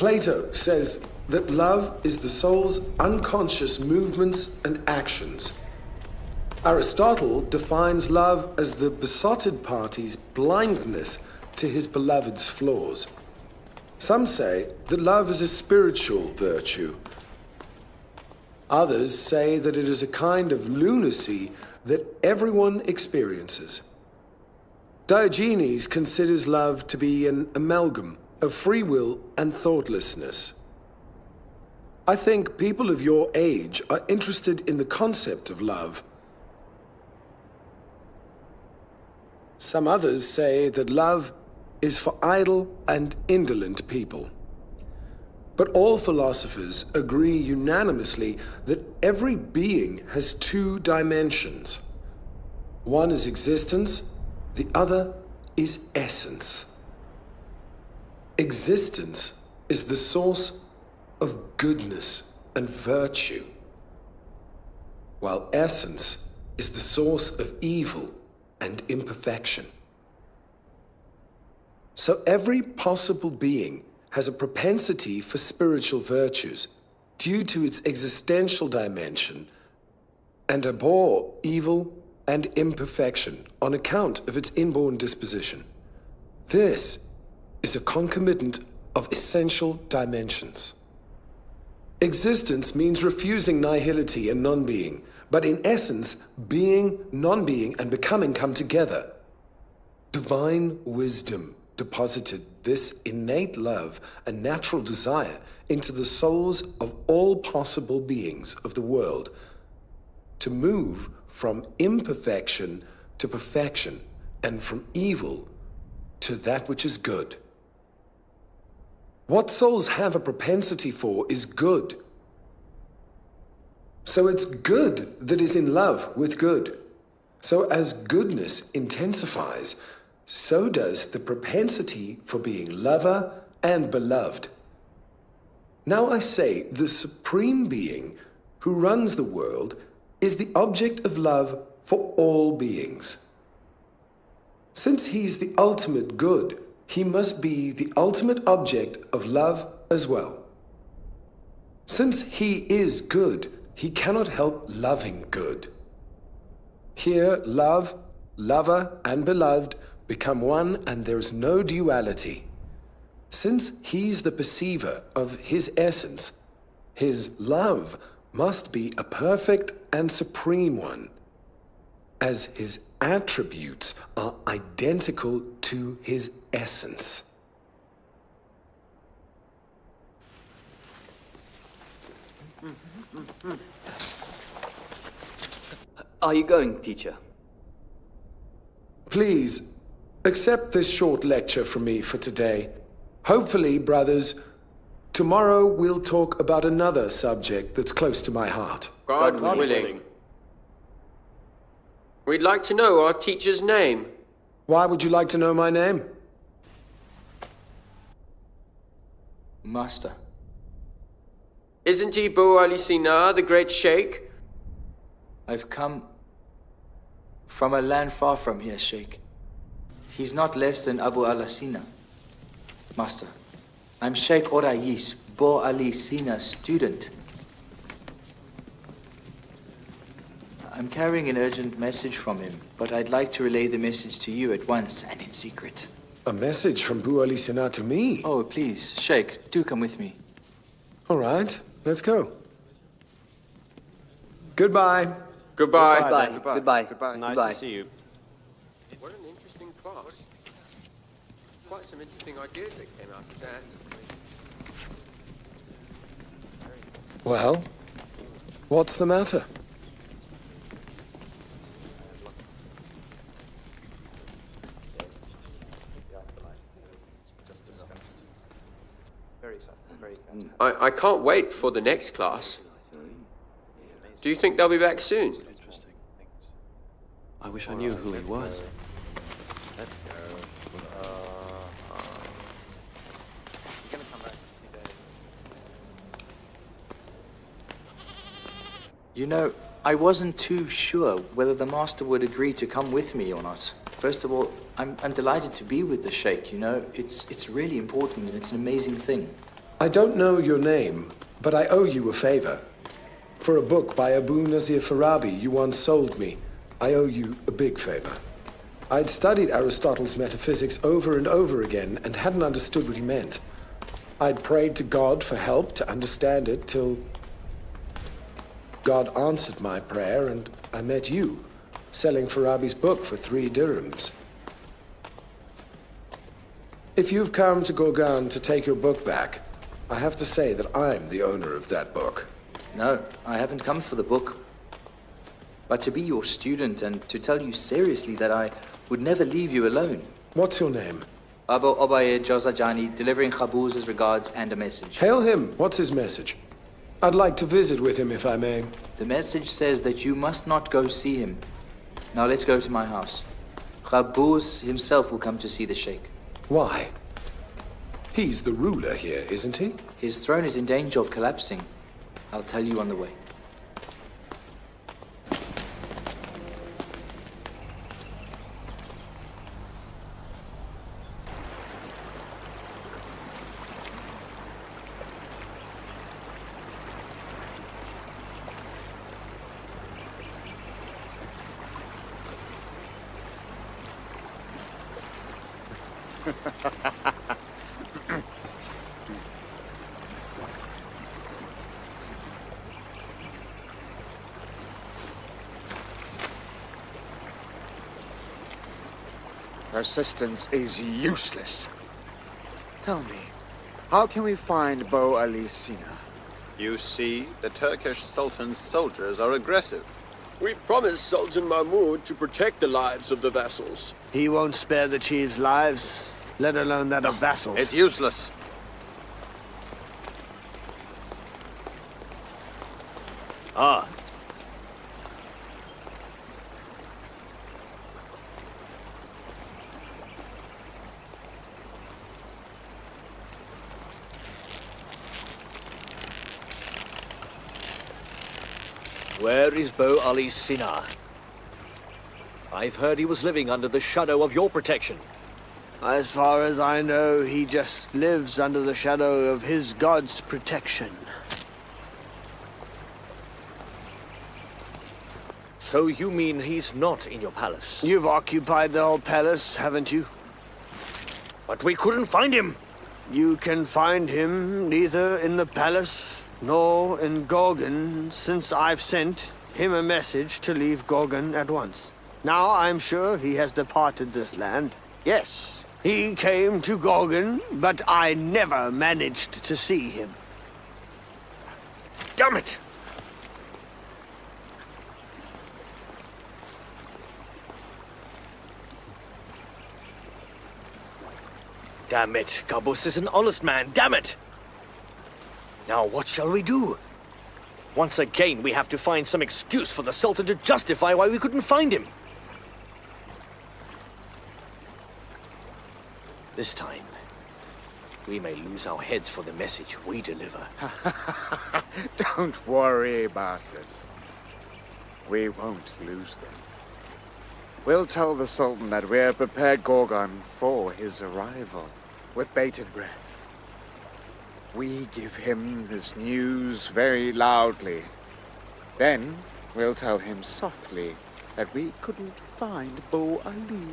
Plato says that love is the soul's unconscious movements and actions. Aristotle defines love as the besotted party's blindness to his beloved's flaws. Some say that love is a spiritual virtue. Others say that it is a kind of lunacy that everyone experiences. Diogenes considers love to be an amalgam of free will and thoughtlessness. I think people of your age are interested in the concept of love. Some others say that love is for idle and indolent people. But all philosophers agree unanimously that every being has two dimensions. One is existence, the other is essence. Existence is the source of goodness and virtue, while essence is the source of evil and imperfection. So every possible being has a propensity for spiritual virtues due to its existential dimension and abhor evil and imperfection on account of its inborn disposition. This is a concomitant of essential dimensions. Existence means refusing nihility and non-being, but in essence, being, non-being, and becoming come together. Divine wisdom deposited this innate love and natural desire into the souls of all possible beings of the world to move from imperfection to perfection and from evil to that which is good. What souls have a propensity for is good. So it's good that is in love with good. So as goodness intensifies, so does the propensity for being lover and beloved. Now I say the supreme being who runs the world is the object of love for all beings. Since he's the ultimate good, he must be the ultimate object of love as well. Since he is good, he cannot help loving good. Here, love, lover, and beloved become one, and there is no duality. Since he's the perceiver of his essence, his love must be a perfect and supreme one, as his attributes are identical to his essence. Are you going, teacher? Please, accept this short lecture from me for today. Hopefully, brothers, tomorrow we'll talk about another subject that's close to my heart. God willing. We'd like to know our teacher's name. Why would you like to know my name? Master. Isn't he Bu Sina, the great Sheikh? I've come from a land far from here, Sheikh. He's not less than Abu Sina. Master, I'm Shaykh al-Raees, Bu Sina's student. I'm carrying an urgent message from him, but I'd like to relay the message to you at once and in secret. A message from Bu Sina to me? Oh, please, Sheikh, do come with me. All right, let's go. Goodbye. Goodbye. Goodbye. Nice to see you. What an interesting class. Quite some interesting ideas that came out of that. Well, what's the matter? I can't wait for the next class. Do you think they'll be back soon? I wish I knew who he was. Let's go. He's gonna come back in a few days. You know, I wasn't too sure whether the master would agree to come with me or not. First of all, I'm delighted to be with the Sheikh, you know. It's really important and it's an amazing thing. I don't know your name, but I owe you a favor. For a book by Abu Nazir Farabi you once sold me, I owe you a big favor. I'd studied Aristotle's metaphysics over and over again and hadn't understood what he meant. I'd prayed to God for help to understand it till God answered my prayer and I met you, selling Farabi's book for 3 dirhams. If you've come to Gorgan to take your book back, I have to say that I'm the owner of that book. No, I haven't come for the book. But to be your student and to tell you seriously that I would never leave you alone. What's your name? Abu Obaid Jazajani, delivering Qaboos's regards and a message. Hail him. What's his message? I'd like to visit with him if I may. The message says that you must not go see him. Now let's go to my house. Qaboos himself will come to see the Sheikh. Why? He's the ruler here, isn't he? His throne is in danger of collapsing. I'll tell you on the way. Persistence is useless. Tell me, how can we find Bo Ali Sina? You see, the Turkish Sultan's soldiers are aggressive. We promised Sultan Mahmud to protect the lives of the vassals. He won't spare the chief's lives, let alone that of vassals. It's useless. Ah. Where is Bo Ali Sina? I've heard he was living under the shadow of your protection. As far as I know, he just lives under the shadow of his god's protection. So you mean he's not in your palace? You've occupied the whole palace, haven't you? But we couldn't find him. You can find him neither in the palace nor in Gorgon, since I've sent him a message to leave Gorgon at once. Now I'm sure he has departed this land. Yes, he came to Gorgon, but I never managed to see him. Damn it! Damn it, Qaboos is an honest man, damn it! Now what shall we do? Once again, we have to find some excuse for the Sultan to justify why we couldn't find him. This time, we may lose our heads for the message we deliver. Don't worry about it. We won't lose them. We'll tell the Sultan that we're prepared Gorgon for his arrival, with bated breath. We give him this news very loudly. Then we'll tell him softly that we couldn't find Bo Ali.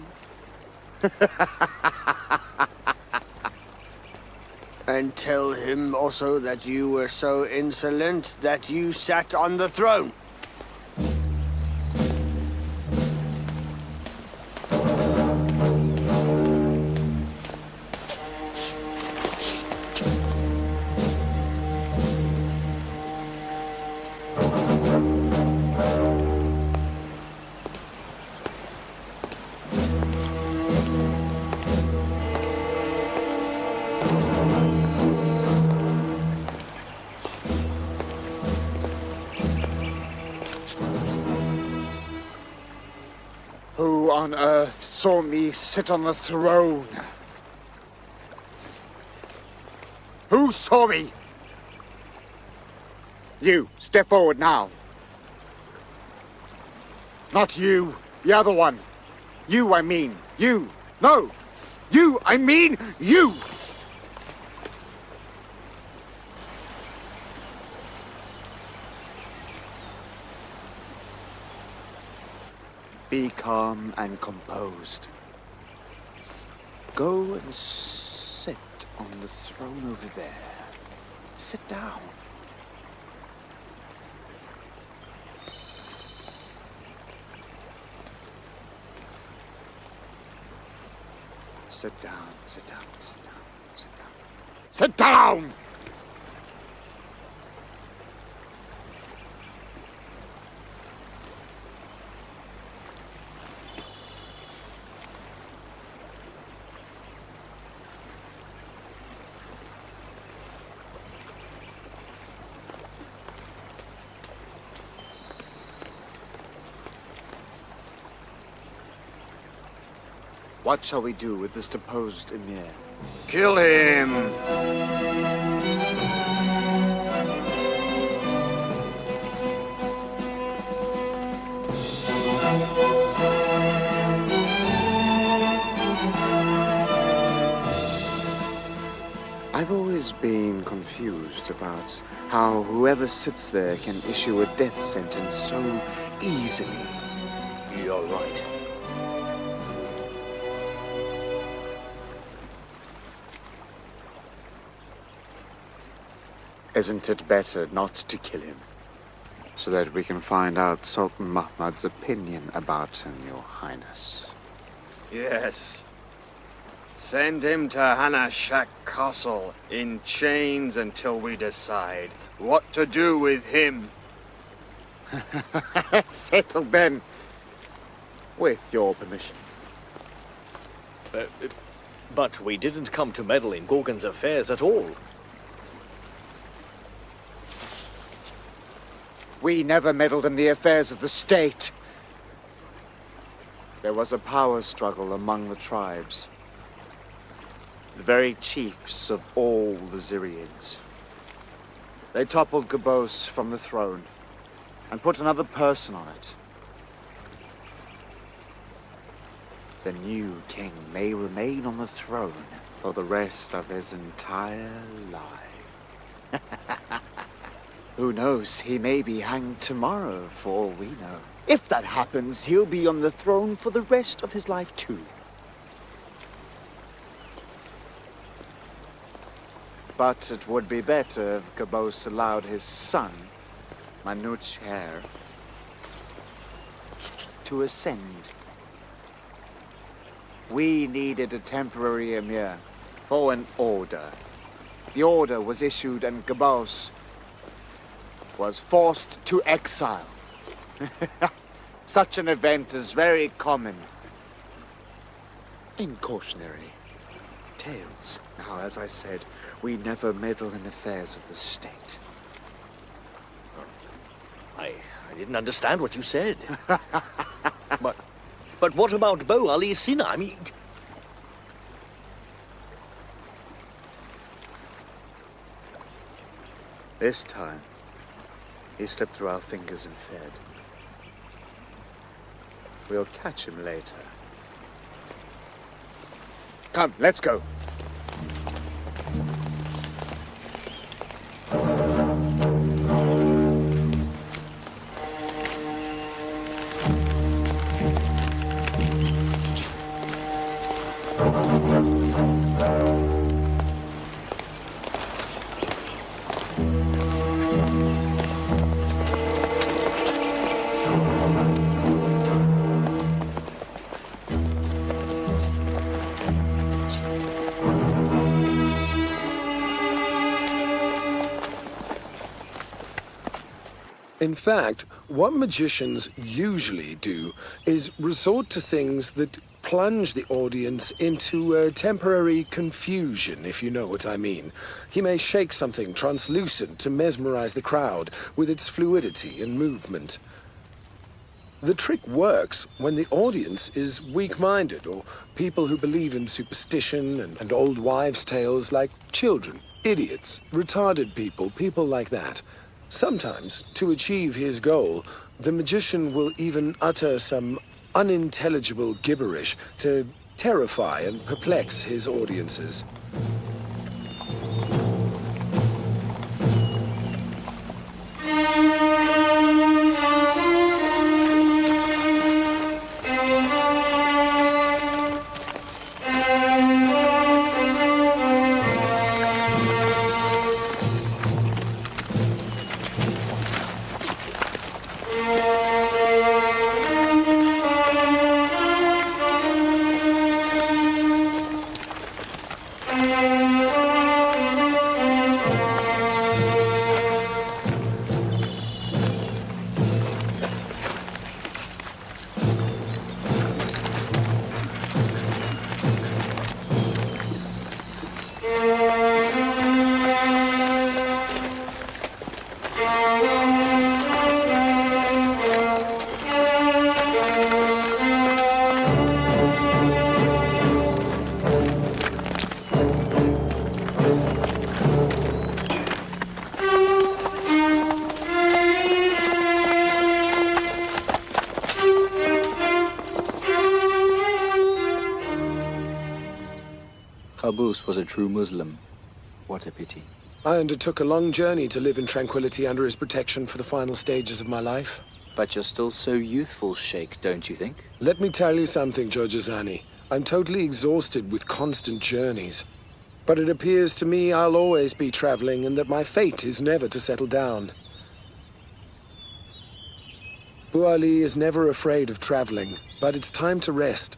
And tell him also that you were so insolent that you sat on the throne. Who on earth saw me sit on the throne? Who saw me? You, step forward now. Not you, the other one. You, I mean. You. No. You, I mean you. Be calm and composed. Go and sit on the throne over there. Sit down. Sit down, sit down, sit down, sit down. Sit down! What shall we do with this deposed emir? Kill him! I've always been confused about how whoever sits there can issue a death sentence so easily. You're right. Isn't it better not to kill him? So that we can find out Sultan Mahmud's opinion about him, Your Highness. Yes. Send him to Al-Shaikh Castle in chains until we decide what to do with him. Settled then. With your permission. But we didn't come to meddle in Gorgon's affairs at all. We never meddled in the affairs of the state. There was a power struggle among the tribes. The very chiefs of all the Ziriids. They toppled Gabos from the throne and put another person on it. The new king may remain on the throne for the rest of his entire life. Who knows, he may be hanged tomorrow, for all we know. If that happens, he'll be on the throne for the rest of his life, too. But it would be better if Gabos allowed his son, Manouch Heir, to ascend. We needed a temporary emir for an order. The order was issued and Gabos was forced to exile. Such an event is very common in cautionary tales. Now, as I said, we never meddle in affairs of the state. I didn't understand what you said. But what about Bo Ali Sina? I mean... This time, he slipped through our fingers and fled. We'll catch him later. Come, let's go. In fact, what magicians usually do is resort to things that plunge the audience into temporary confusion, if you know what I mean. He may shake something translucent to mesmerize the crowd with its fluidity and movement. The trick works when the audience is weak-minded, or people who believe in superstition and old wives' tales, like children, idiots, retarded people like that. Sometimes, to achieve his goal, the magician will even utter some unintelligible gibberish to terrify and perplex his audiences. Qaboos was a true Muslim. What a pity. I undertook a long journey to live in tranquility under his protection for the final stages of my life. But you're still so youthful, Sheikh, don't you think? Let me tell you something, Jorjazani. I'm totally exhausted with constant journeys. But it appears to me I'll always be traveling and that my fate is never to settle down. Bu Ali is never afraid of traveling, but it's time to rest.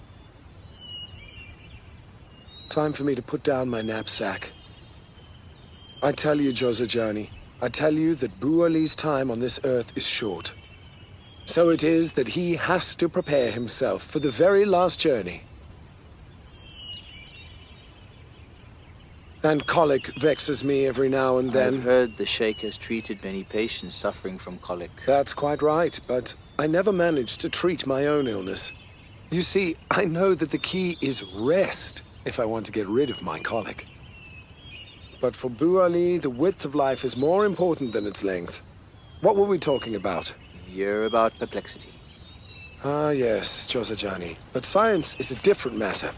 Time for me to put down my knapsack. I tell you, Jorjazani, I tell you that Bu Ali's time on this earth is short. So it is that he has to prepare himself for the very last journey. And colic vexes me every now and then. I've heard the Sheikh has treated many patients suffering from colic. That's quite right, but I never managed to treat my own illness. You see, I know that the key is rest if I want to get rid of my colic. But for Bu Ali, the width of life is more important than its length. What were we talking about? You're about perplexity. Ah, yes, Jorjazani. But science is a different matter.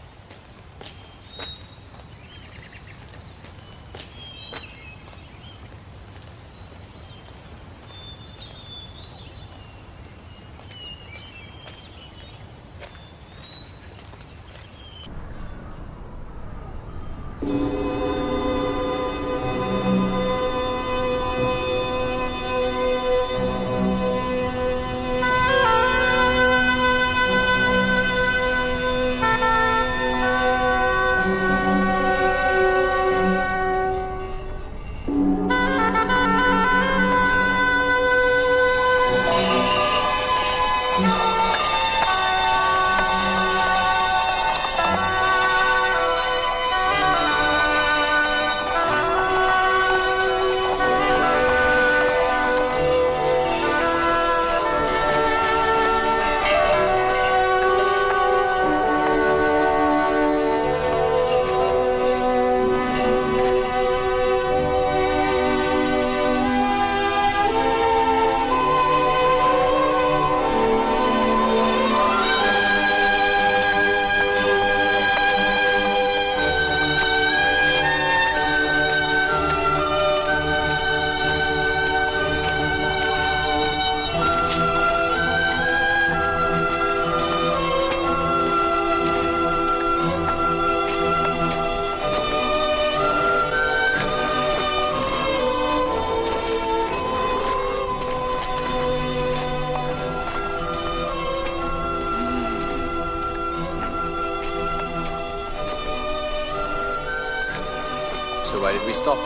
So why did we stop?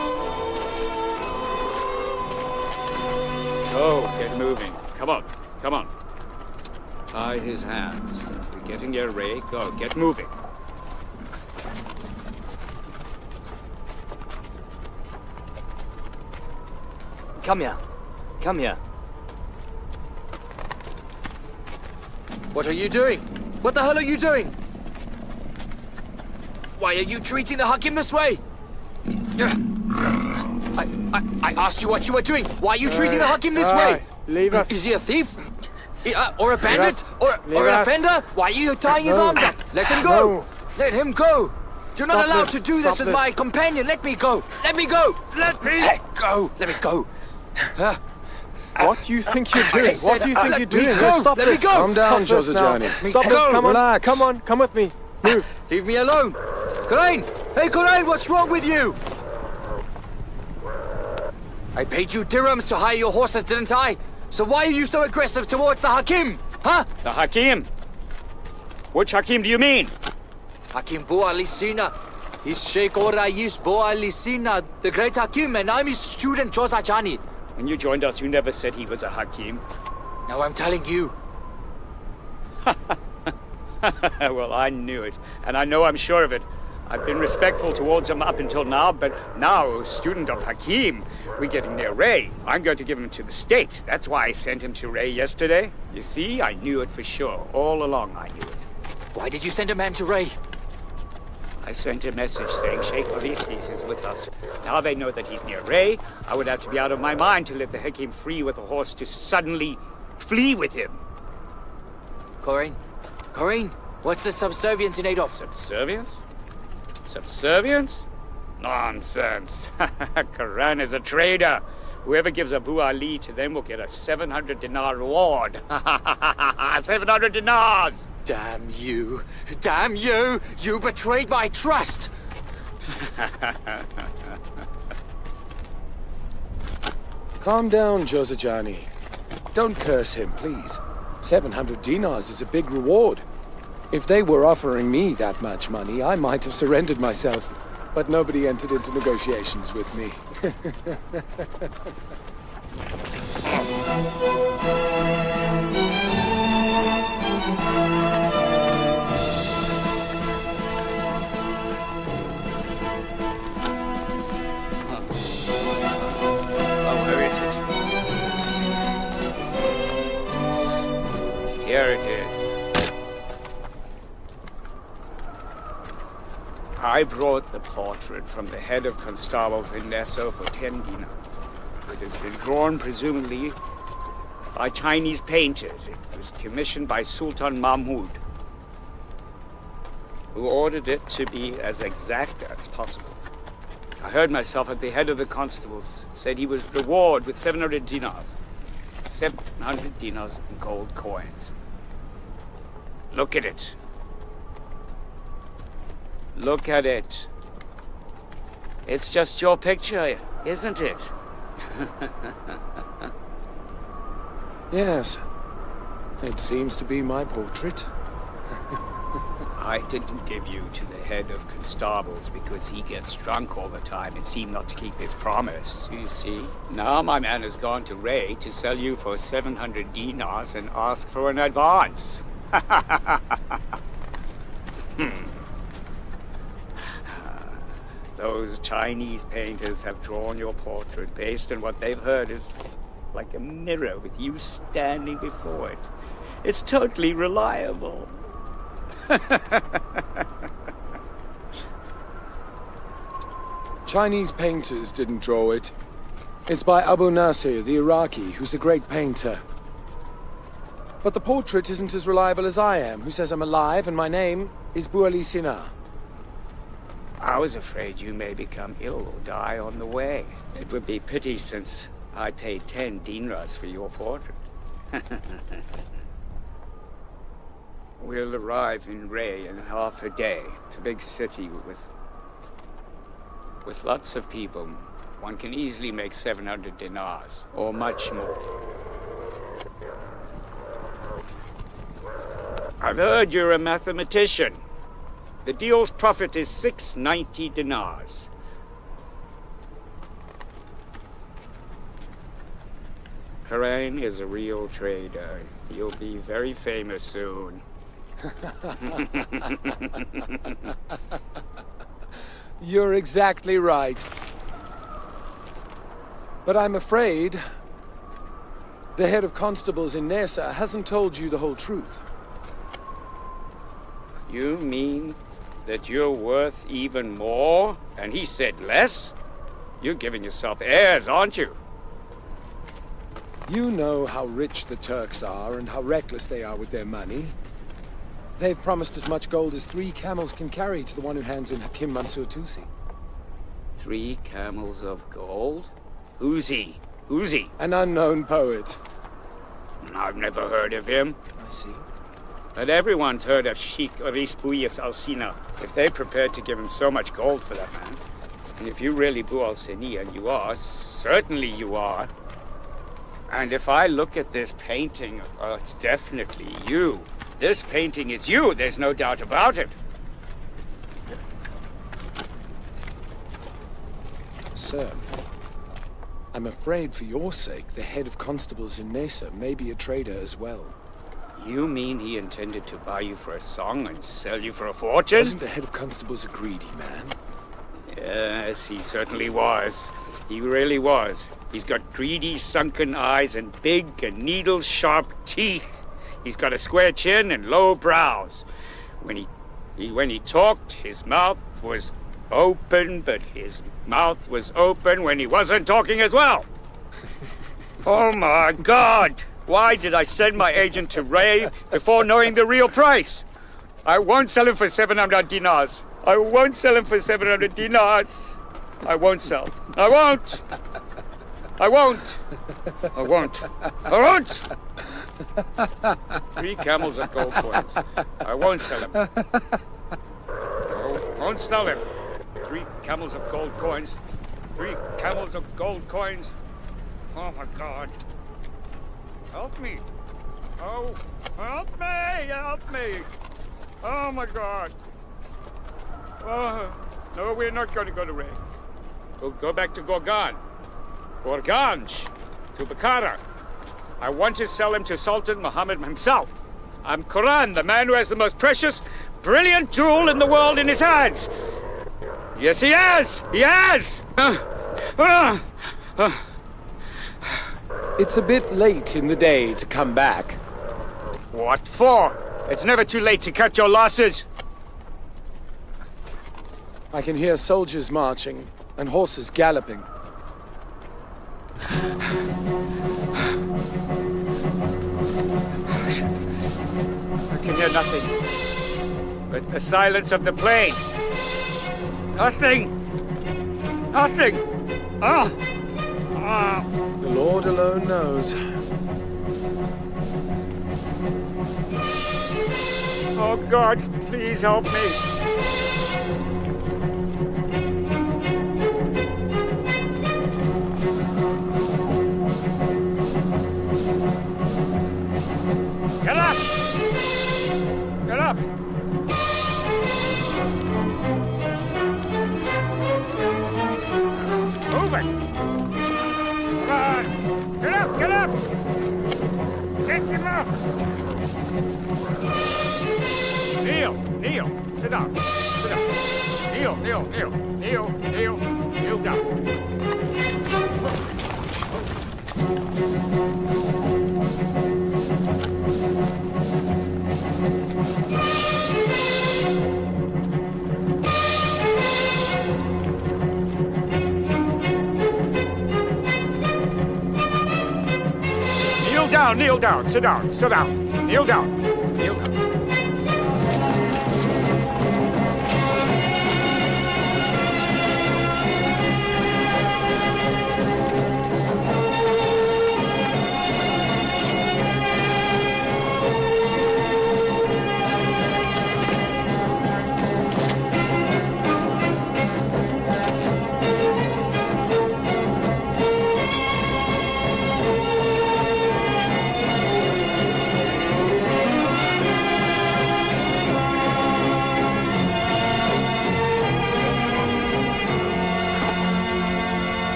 Go, get moving. Come on, come on. Tie his hands. We're getting your ray. Go, get moving. Come here. Come here. What are you doing? What the hell are you doing? Why are you treating the Hakim this way? I asked you what you were doing. Why are you treating the Hakim this way? Leave us. Is he a thief? Or a bandit? Or an offender? Why are you tying his arms up? Let him go. No. Let him go. You're not allowed to do this Stop with my companion. Let me go. Let me go. Let me go. Let me go. What do you think you're doing? What do you think you're doing? Stop Let me go. Calm down, Jorjazani. Stop this. Come on. Relax. Come on. Come with me. Move. Leave me alone. Qurain! Hey, Qurain, what's wrong with you? I paid you dirhams to hire your horses, didn't I? So why are you so aggressive towards the Hakim? Huh? The Hakim? Which Hakim do you mean? Hakim Bu Ali Sina. He's Sheikh al-Raees Bu Ali Sina, the great Hakim, and I'm his student, Jorjazani. When you joined us, you never said he was a Hakim. Now I'm telling you. Well, I knew it, and I know I'm sure of it. I've been respectful towards him up until now, but now, a student of Hakim, we're getting near Ray. I'm going to give him to the state. That's why I sent him to Ray yesterday. You see, I knew it for sure. All along, I knew it. Why did you send a man to Ray? I sent a message saying Sheikh al-Raees is with us. Now they know that he's near Ray. I would have to be out of my mind to let the Hakim free with a horse to suddenly flee with him. Qurain, what's the subservience in aid of? Subservience? Subservience? Nonsense. Quran is a trader. Whoever gives Abu Ali to them will get a 700 dinar reward. 700 dinars! Damn you! Damn you! You betrayed my trust! Calm down, Josajani. Don't curse him, please. 700 dinars is a big reward. If they were offering me that much money, I might have surrendered myself. But nobody entered into negotiations with me. Where is it? Here it is. I brought the portrait from the head of constables in Nesso for 10 dinars. It has been drawn, presumably, by Chinese painters. It was commissioned by Sultan Mahmud, who ordered it to be as exact as possible. I heard myself at the head of the constables said he was rewarded with 700 dinars. 700 dinars in gold coins. Look at it. Look at it. It's just your picture, isn't it? Yes. It seems to be my portrait. I didn't give you to the head of constables because he gets drunk all the time and seemed not to keep his promise, you see. Now my man has gone to Ray to sell you for 700 dinars and ask for an advance. Those Chinese painters have drawn your portrait based on what they've heard is like a mirror with you standing before it. It's totally reliable. Chinese painters didn't draw it. It's by Abu Nasir, the Iraqi, who's a great painter. But the portrait isn't as reliable as I am, who says I'm alive and my name is Sina. I was afraid you may become ill or die on the way. It would be pity since I paid 10 dinars for your portrait. We'll arrive in Ray in half a day. It's a big city with lots of people. One can easily make 700 dinars, or much more. I've heard you're a mathematician. The deal's profit is 690 dinars. Karain is a real trader. He'll be very famous soon. You're exactly right. But I'm afraid the head of constables in Nesa hasn't told you the whole truth. You mean that you're worth even more, and he said less? You're giving yourself airs, aren't you? You know how rich the Turks are and how reckless they are with their money. They've promised as much gold as 3 camels can carry to the one who hands in Hakim Mansur Tusi. 3 camels of gold? Who's he? Who's he? An unknown poet. I've never heard of him. I see. But everyone's heard of Sheikh al-Raees al-Sina. If they're prepared to give him so much gold for that man, and if you really Bu al-Sini, and you are, certainly you are, and if I look at this painting, well, it's definitely you. This painting is you, there's no doubt about it. Sir, I'm afraid for your sake, the head of constables in Nesa may be a trader as well. You mean he intended to buy you for a song and sell you for a fortune? Wasn't the head of constables a greedy man? Yes, he certainly was. He really was. He's got greedy, sunken eyes and big and needle-sharp teeth. He's got a square chin and low brows. When he talked, his mouth was open, but his mouth was open when he wasn't talking as well. Oh my God! Why did I send my agent to Ray before knowing the real price? I won't sell him for 700 dinars. I won't sell him for 700 dinars. I won't sell. I won't. I won't. I won't. I won't. 3 camels of gold coins. I won't sell him. I won't sell him. 3 camels of gold coins. 3 camels of gold coins. Oh my God. Help me. Oh, help me. Help me. Oh my God. Oh, no, we're not going to go to Ray. We'll go back to Gorgan. Gorganj. To Bukhara. I want to sell him to Sultan Muhammad himself. I'm Quran, the man who has the most precious, brilliant jewel in the world in his hands. Yes, he has! He has! It's a bit late in the day to come back. What for? It's never too late to cut your losses. I can hear soldiers marching and horses galloping. I can hear nothing but the silence of the plain. Nothing. Nothing. The Lord alone knows. Oh God, please help me. Get up! Get up! Move it! Come on! Get up! Get up! Get him up! Kneel! Kneel! Sit down! Sit down! Kneel! Kneel! Kneel! Kneel! Kneel! Kneel down! Kneel down, sit down, sit down. Kneel down, kneel down.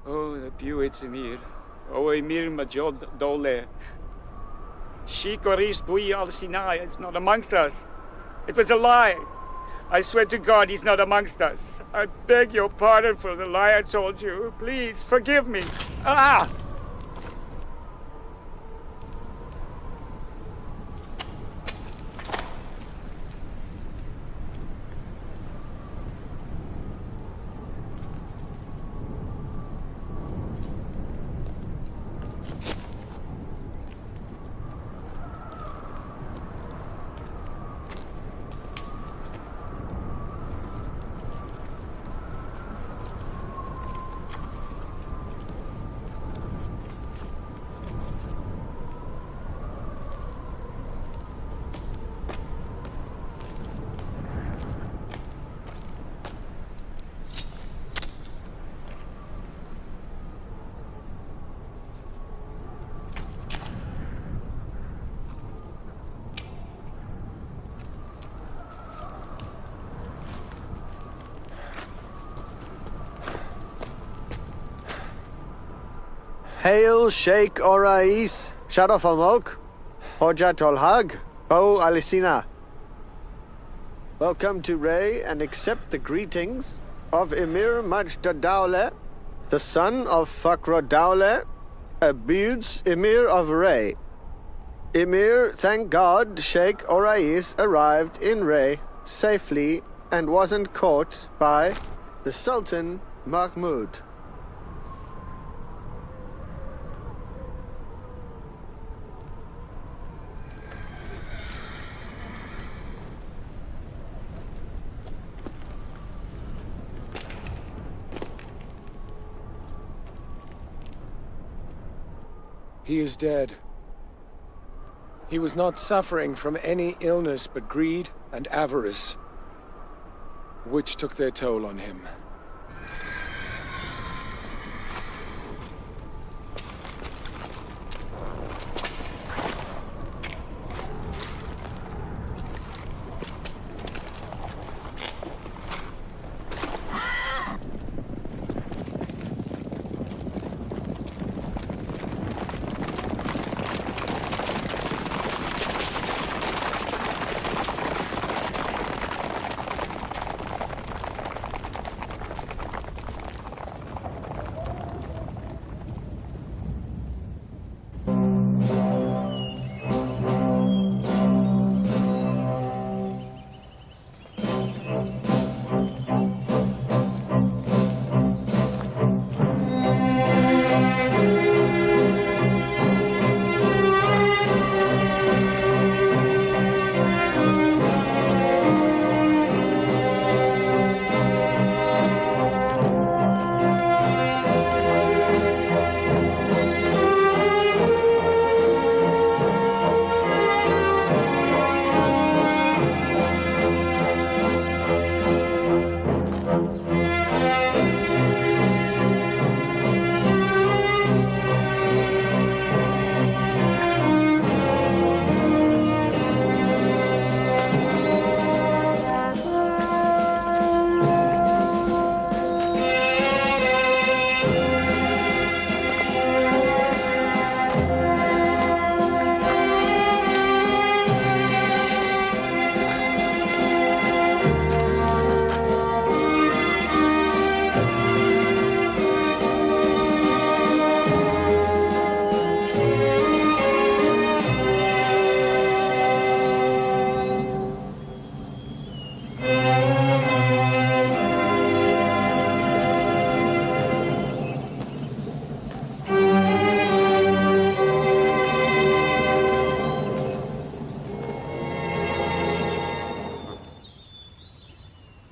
Oh, the Buick Emir. Oh, Emir Majod Dole. Sheikh Raees Bui al-Sina is not amongst us. It was a lie. I swear to God he's not amongst us. I beg your pardon for the lie I told you. Please, forgive me. Ah! Hail Sheikh al-Raees, Sharaf al-Mulk, Hojat al-Hag, Bo al-Sina. Welcome to Ray and accept the greetings of Emir Majd Dawla, the son of Fakr Dawla, Abuds Emir of Ray. Emir, thank God Sheikh al-Raees arrived in Ray safely and wasn't caught by the Sultan Mahmud. He is dead. He was not suffering from any illness but greed and avarice, which took their toll on him.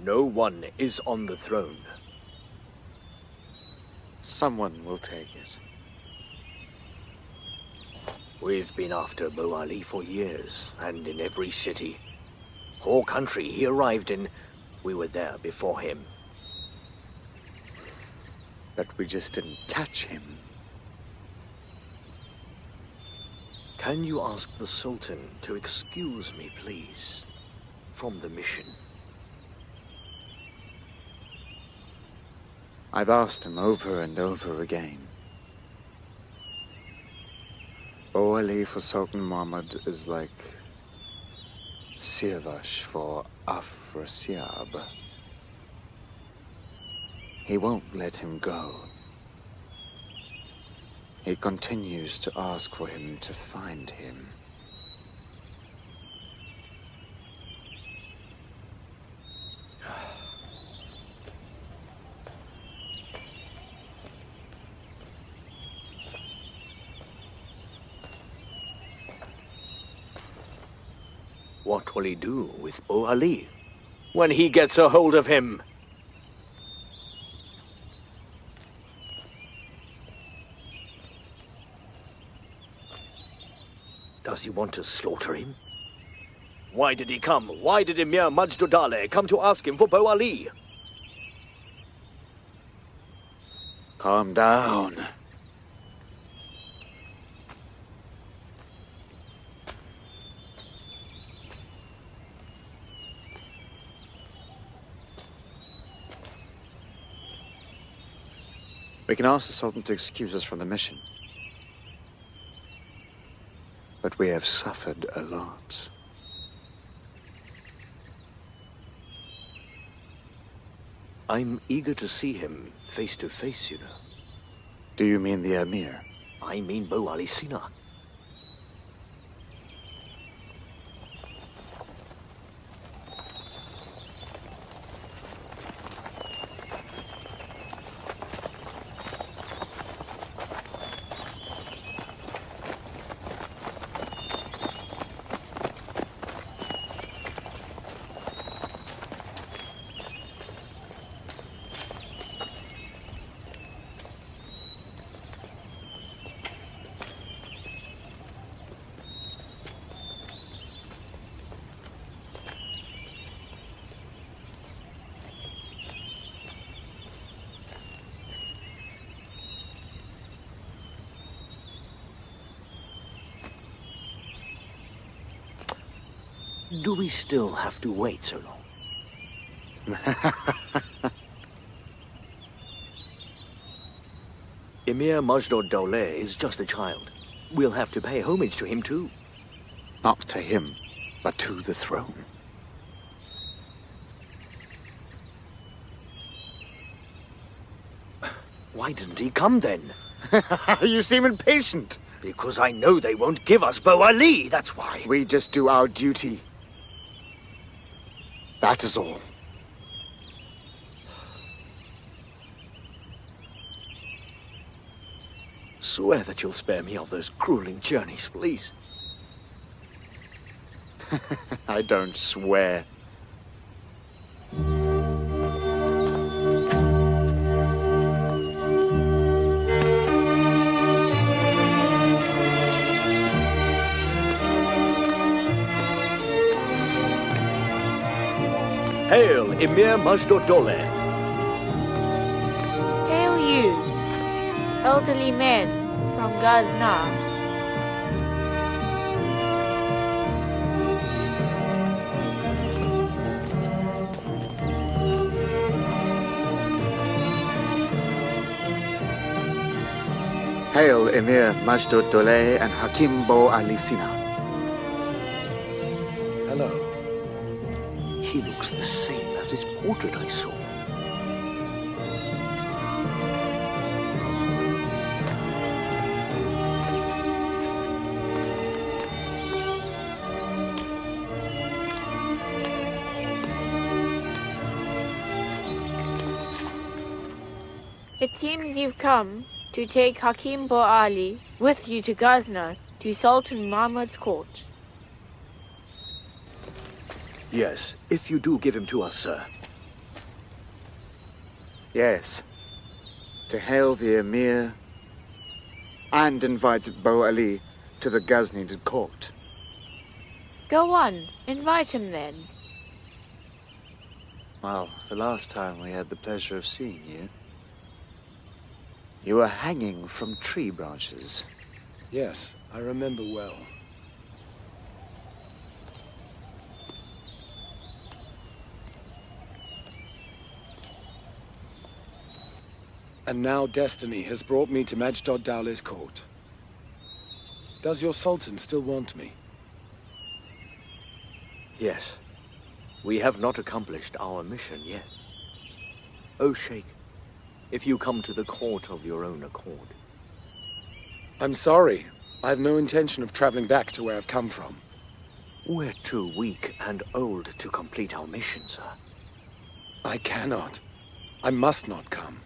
No one is on the throne. Someone will take it. We've been after Bo Ali for years, and in every city. Whole country he arrived in, we were there before him. But we just didn't catch him. Can you ask the Sultan to excuse me, please, from the mission? I've asked him over and over again. Bo Ali for Sultan Muhammad is like Siavash for Afrasiab. He won't let him go. He continues to ask for him to find him. What will he do with Bo Ali when he gets a hold of him? Does he want to slaughter him? Why did he come? Why did Emir Majdudale come to ask him for Bo Ali? Calm down. We can ask the Sultan to excuse us from the mission. But we have suffered a lot. I'm eager to see him face to face, you know. Do you mean the Emir? I mean Bo Ali Sina. Do we still have to wait so long? Emir Majd-ud-Dawla is just a child. We'll have to pay homage to him too. Not to him, but to the throne. Why didn't he come then? You seem impatient. Because I know they won't give us Bo Ali, that's why. We just do our duty. That is all. Swear that you'll spare me of those grueling journeys, please. I don't swear. Hail, Emir Majd-ud-Dawla. Hail you, elderly men from Ghazni. Hail Emir Majd-ud-Dawla and Hakim Bo Ali Sina. Hello. He looks the same as his portrait I saw. It seems you've come to take Hakim Bo Ali with you to Ghazni, to Sultan Mahmud's court. Yes, if you do give him to us, sir. Yes. To hail the Emir and invite Bo Ali to the Ghaznid court. Go on, invite him then. Well, the last time we had the pleasure of seeing you, you were hanging from tree branches. Yes, I remember well. And now destiny has brought me to Majd-ud-Dawla's court. Does your Sultan still want me? Yes. We have not accomplished our mission yet. O Sheikh, if you come to the court of your own accord. I'm sorry. I have no intention of traveling back to where I've come from. We're too weak and old to complete our mission, sir. I cannot. I must not come.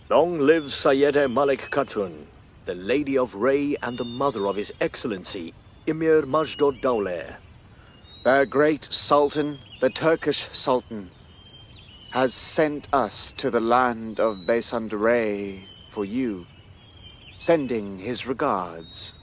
Long live Sayyeda Malik Khatun, the Lady of Ray and the mother of His Excellency, Emir Majd-ud-Dawla. Their great Sultan, the Turkish Sultan, has sent us to the land of Ray for you, sending his regards.